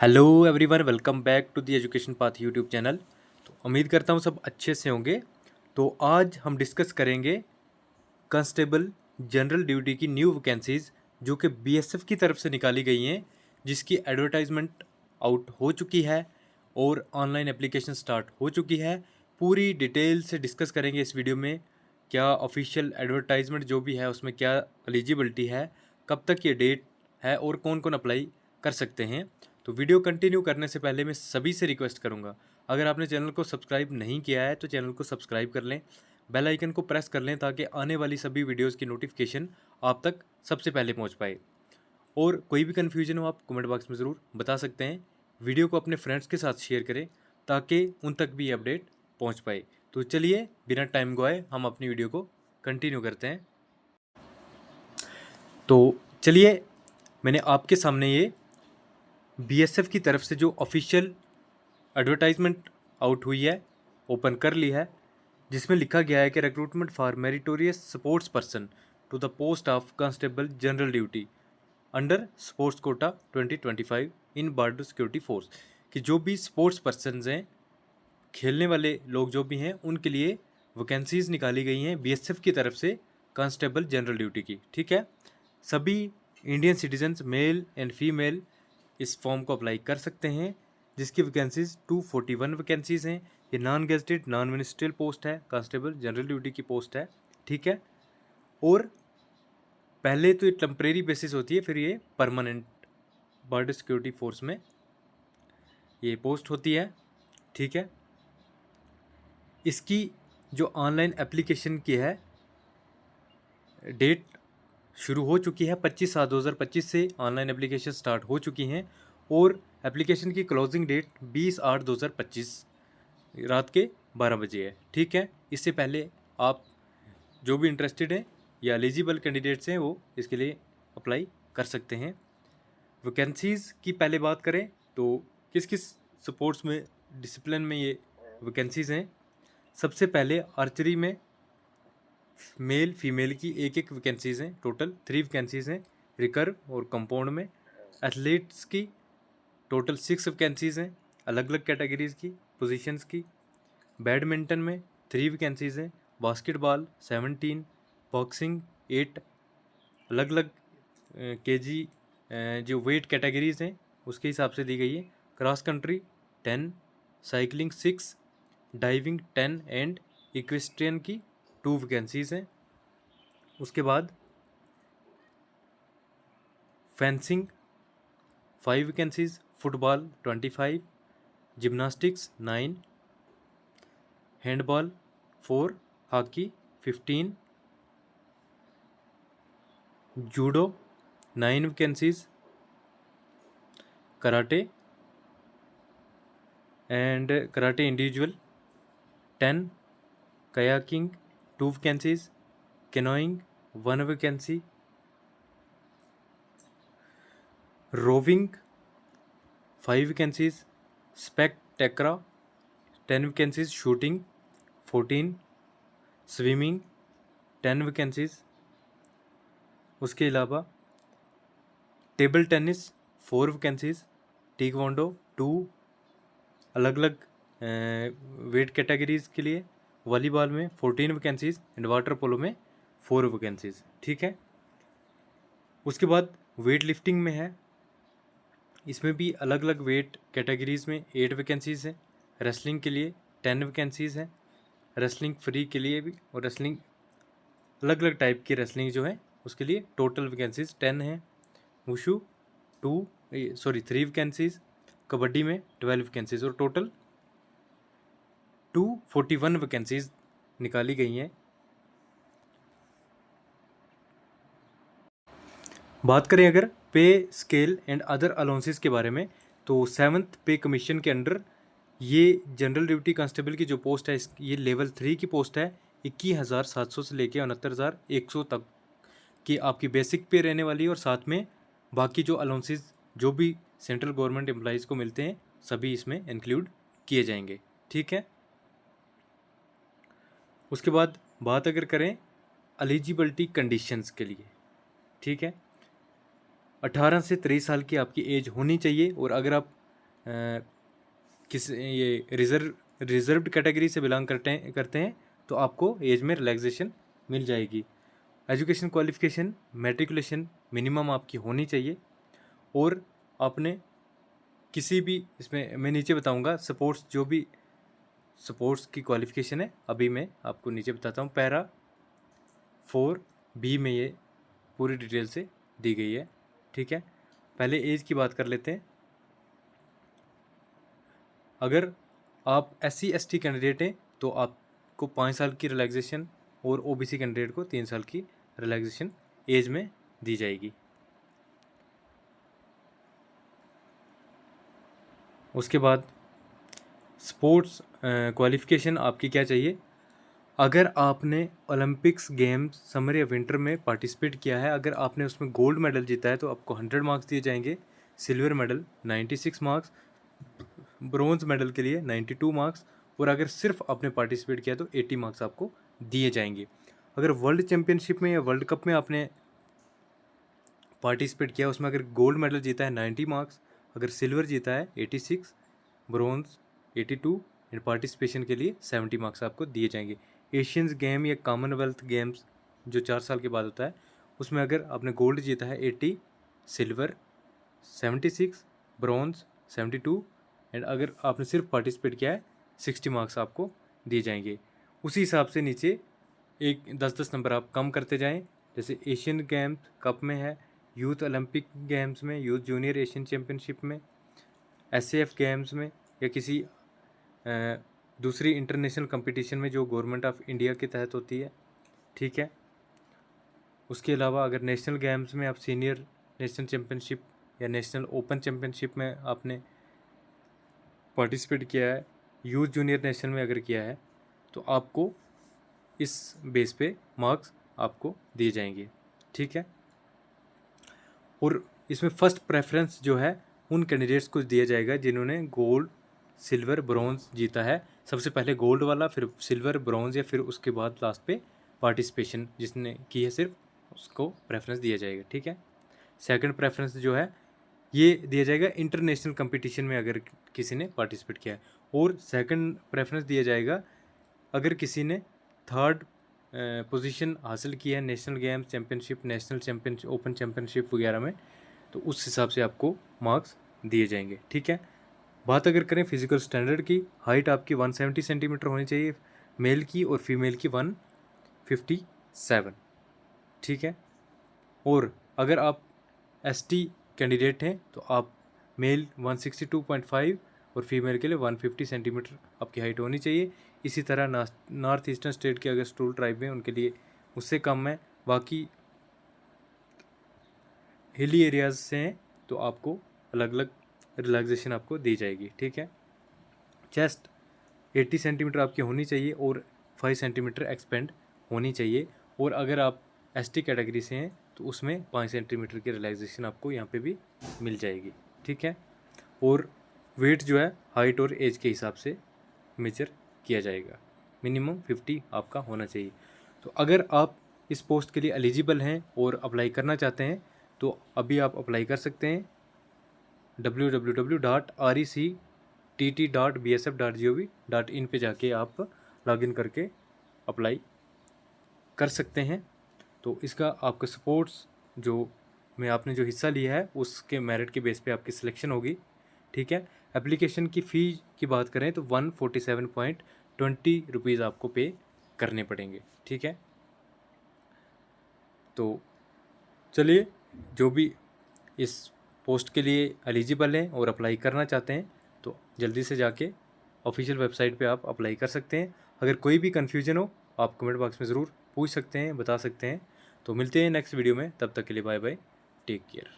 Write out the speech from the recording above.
Hello everyone, welcome back to the Education Path YouTube channel. तो उम्मीद करता हूँ सब अच्छे से होंगे। तो आज हम डिस्कस करेंगे कांस्टेबल जनरल ड्यूटी की न्यू वैकेंसीज़ जो कि बीएसएफ की तरफ से निकाली गई हैं, जिसकी एडवर्टाइजमेंट आउट हो चुकी है और ऑनलाइन एप्लीकेशन स्टार्ट हो चुकी है। पूरी डिटेल से डिस्कस करेंगे इस वीडियो में। क्या ऑफिशियल एडवर्टाइजमेंट जो भी है उसमें क्या एलिजिबिलिटी है, कब तक ये डेट है और कौन कौन अप्लाई कर सकते हैं। तो वीडियो कंटिन्यू करने से पहले मैं सभी से रिक्वेस्ट करूंगा, अगर आपने चैनल को सब्सक्राइब नहीं किया है तो चैनल को सब्सक्राइब कर लें, बेल आइकन को प्रेस कर लें ताकि आने वाली सभी वीडियोस की नोटिफिकेशन आप तक सबसे पहले पहुंच पाए। और कोई भी कन्फ्यूजन हो आप कमेंट बॉक्स में ज़रूर बता सकते हैं। वीडियो को अपने फ्रेंड्स के साथ शेयर करें ताकि उन तक भी ये अपडेट पहुंच पाए। तो चलिए बिना टाइम गवाए हम अपनी वीडियो को कंटिन्यू करते हैं। तो चलिए, मैंने आपके सामने ये बीएसएफ की तरफ से जो ऑफिशियल एडवर्टाइजमेंट आउट हुई है ओपन कर ली है, जिसमें लिखा गया है कि recruitment for meritorious sports person to the post of constable general duty under sports quota 2025 in border security force. कि जो भी स्पोर्ट्स पर्सन हैं, खेलने वाले लोग जो भी हैं, उनके लिए वैकेंसीज निकाली गई हैं बीएसएफ की तरफ से कांस्टेबल जनरल ड्यूटी की। ठीक है, सभी Indian citizens male and female इस फॉर्म को अप्लाई कर सकते हैं, जिसकी वैकेंसीज 241 वैकेंसीज हैं। ये non gazetted non ministerial post है, कांस्टेबल जनरल ड्यूटी की पोस्ट है। ठीक है, और पहले तो ये टेम्परेरी बेसिस होती है, फिर ये परमानेंट बॉर्डर सिक्योरिटी फोर्स में ये पोस्ट होती है। ठीक है, इसकी जो ऑनलाइन एप्लीकेशन की है डेट शुरू हो चुकी है, 25/7/2025 से ऑनलाइन एप्लीकेशन स्टार्ट हो चुकी हैं और एप्लीकेशन की क्लोजिंग डेट 20/8/2025 रात के 12 बजे है। ठीक है, इससे पहले आप जो भी इंटरेस्टेड हैं या एलिजिबल कैंडिडेट्स हैं वो इसके लिए अप्लाई कर सकते हैं। वैकेंसीज़ की पहले बात करें तो किस किस स्पोर्ट्स में डिसिप्लिन में ये वैकेंसीज़ हैं। सबसे पहले आर्चरी में मेल फीमेल की एक एक वैकेंसीज़ हैं, टोटल 3 वैकेंसीज़ हैं। रिकर्व और कंपाउंड में एथलीट्स की टोटल 6 वैकेंसीज़ हैं, अलग अलग कैटेगरीज़ की पोजीशंस की। बैडमिंटन में 3 वैकेंसीज़ हैं, बास्केटबॉल 17, बॉक्सिंग 8, अलग अलग केजी जो वेट कैटेगरीज़ हैं उसके हिसाब से दी गई है। Cross country 10, cycling 6, diving 10 and equestrian की 2 वैकेंसीज़ हैं। उसके बाद fencing 5 vacancies, football 25, gymnastics 9, handball 4, hockey 15, judo 9 vacancies, karate and karate individual 10, kayaking 2 vacancies, canoeing 1 vacancy, rowing 5 vacancies, sepak takraw 10 vacancies, shooting 14, swimming 10 vacancies. उसके अलावा table tennis 4 vacancies, taekwondo 2, अलग अलग wait categories के लिए। Volleyball में 14 vacancies and water polo में 4 vacancies. ठीक है, उसके बाद वेट लिफ्टिंग में है, इसमें भी अलग अलग वेट कैटेगरीज़ में 8 वैकेंसीज़ हैं। रेसलिंग के लिए 10 वैकेंसीज़ हैं, रेसलिंग फ्री के लिए भी, और रेसलिंग अलग अलग टाइप की रेसलिंग जो है उसके लिए टोटल वैकेंसीज़ 10 हैं। वुशु 3 वैकेंसीज़, कबड्डी में 12 वैकेंसीज़, और टोटल 241 वैकेंसीज़ निकाली गई हैं। बात करें अगर पे स्केल एंड अदर अलाउंसेस के बारे में, तो 7th पे कमीशन के अंडर ये जनरल ड्यूटी कांस्टेबल की जो पोस्ट है ये लेवल 3 की पोस्ट है। 21,700 से लेके 69,100 तक की आपकी बेसिक पे रहने वाली है, और साथ में बाकी जो अलाउंसेस जो भी सेंट्रल गवर्नमेंट एम्प्लॉइज़ को मिलते हैं सभी इसमें इंक्लूड किए जाएंगे। ठीक है, उसके बाद बात अगर करें एलिजिबिलिटी कंडीशंस के लिए, ठीक है, 18 से 23 साल की आपकी एज होनी चाहिए, और अगर आप किस ये रिजर्व्ड कैटेगरी से बिलोंग करते हैं तो आपको एज में रिलैक्सेशन मिल जाएगी। एजुकेशन क्वालिफिकेशन मैट्रिकुलेशन मिनिमम आपकी होनी चाहिए, और आपने किसी भी इसमें मैं नीचे बताऊंगा स्पोर्ट्स, जो भी स्पोर्ट्स की क्वालिफिकेशन है अभी मैं आपको नीचे बताता हूँ। पैरा 4B में ये पूरी डिटेल से दी गई है, ठीक है। पहले एज की बात कर लेते हैं। अगर आप SC/ST कैंडिडेट हैं तो आपको 5 साल की रिलैक्सेशन, और OBC कैंडिडेट को 3 साल की रिलैक्सेशन एज में दी जाएगी। उसके बाद स्पोर्ट्स क्वालिफिकेशन आपकी क्या चाहिए। अगर आपने ओलंपिक्स गेम्स समर या विंटर में पार्टिसिपेट किया है, अगर आपने उसमें गोल्ड मेडल जीता है तो आपको 100 मार्क्स दिए जाएंगे, silver medal 96 marks, bronze medal के लिए 92 मार्क्स, और अगर सिर्फ आपने पार्टिसिपेट किया तो 80 मार्क्स आपको दिए जाएंगे। अगर वर्ल्ड चैम्पियनशिप में या वर्ल्ड कप में आपने पार्टिसिपेट किया, उसमें अगर गोल्ड मेडल जीता है 90 मार्क्स, अगर सिल्वर जीता है 86, ब्रोंज 82, एंड पार्टिसिपेशन के लिए 70 मार्क्स आपको दिए जाएंगे। एशियंस गेम या कॉमनवेल्थ गेम्स जो 4 साल के बाद होता है, उसमें अगर आपने गोल्ड जीता है 80, सिल्वर 76, ब्रोंज 72, एंड अगर आपने सिर्फ पार्टिसिपेट किया है 60 मार्क्स आपको दिए जाएंगे। उसी हिसाब से नीचे 10-10 नंबर आप कम करते जाएं। जैसे एशियन गेम्स कप में है, यूथ ओलंपिक गेम्स में, यूथ जूनियर एशियन चैम्पियनशिप में, SAF गेम्स में, या किसी दूसरी इंटरनेशनल कंपटीशन में जो गवर्नमेंट ऑफ इंडिया के तहत होती है, ठीक है। उसके अलावा अगर नेशनल गेम्स में आप सीनियर नेशनल चैम्पियनशिप या नेशनल ओपन चैम्पियनशिप में आपने पार्टिसिपेट किया है, यूथ जूनियर नेशनल में अगर किया है, तो आपको इस बेस पे मार्क्स आपको दिए जाएंगे, ठीक है। और इसमें फर्स्ट प्रेफरेंस जो है उन कैंडिडेट्स को दिया जाएगा जिन्होंने गोल्ड, सिल्वर, ब्रॉन्ज जीता है। सबसे पहले गोल्ड वाला, फिर सिल्वर, ब्रॉन्ज, या फिर उसके बाद लास्ट पे पार्टिसिपेशन जिसने की है सिर्फ, उसको प्रेफरेंस दिया जाएगा, ठीक है। सेकंड प्रेफरेंस जो है ये दिया जाएगा इंटरनेशनल कंपटीशन में अगर किसी ने पार्टिसिपेट किया है, और सेकंड प्रेफरेंस दिया जाएगा अगर किसी ने थर्ड पोजीशन हासिल की है national games championship, national championship, open championship वगैरह में, तो उस हिसाब से आपको मार्क्स दिए जाएंगे, ठीक है। बात अगर करें फिजिकल स्टैंडर्ड की, हाइट आपकी 170 सेंटीमीटर होनी चाहिए मेल की, और फीमेल की 157, ठीक है। और अगर आप ST कैंडिडेट हैं तो आप मेल 162.5 और फीमेल के लिए 150 सेंटीमीटर आपकी हाइट होनी चाहिए। इसी तरह नॉर्थ ईस्टर्न स्टेट के अगर स्टूल ट्राइब में, उनके लिए उससे कम है। बाकी हिली एरियाज से हैं तो आपको अलग अलग रिलैक्सेशन आपको दी जाएगी, ठीक है। चेस्ट 80 सेंटीमीटर आपकी होनी चाहिए और 5 सेंटीमीटर एक्सपेंड होनी चाहिए, और अगर आप ST कैटेगरी से हैं तो उसमें 5 सेंटीमीटर की रिलैक्सेशन आपको यहाँ पे भी मिल जाएगी, ठीक है। और वेट जो है हाइट और एज के हिसाब से मेजर किया जाएगा, मिनिमम 50 आपका होना चाहिए। तो अगर आप इस पोस्ट के लिए एलिजिबल हैं और अप्लाई करना चाहते हैं तो अभी आप अप्लाई कर सकते हैं www.rectt.bsf.gov.in पे जाके आप लॉगिन करके अप्लाई कर सकते हैं। तो इसका आपका सपोर्ट्स जो में आपने जो हिस्सा लिया है उसके मेरिट के बेस पे आपकी सिलेक्शन होगी, ठीक है। एप्लीकेशन की फ़ी की बात करें तो 147.20 रुपीज़ आपको पे करने पड़ेंगे, ठीक है। तो चलिए, जो भी इस पोस्ट के लिए एलिजिबल हैं और अप्लाई करना चाहते हैं तो जल्दी से जाके ऑफिशियल वेबसाइट पे आप अप्लाई कर सकते हैं। अगर कोई भी कन्फ्यूजन हो आप कमेंट बॉक्स में ज़रूर पूछ सकते हैं, बता सकते हैं। तो मिलते हैं नेक्स्ट वीडियो में, तब तक के लिए बाय बाय, टेक केयर।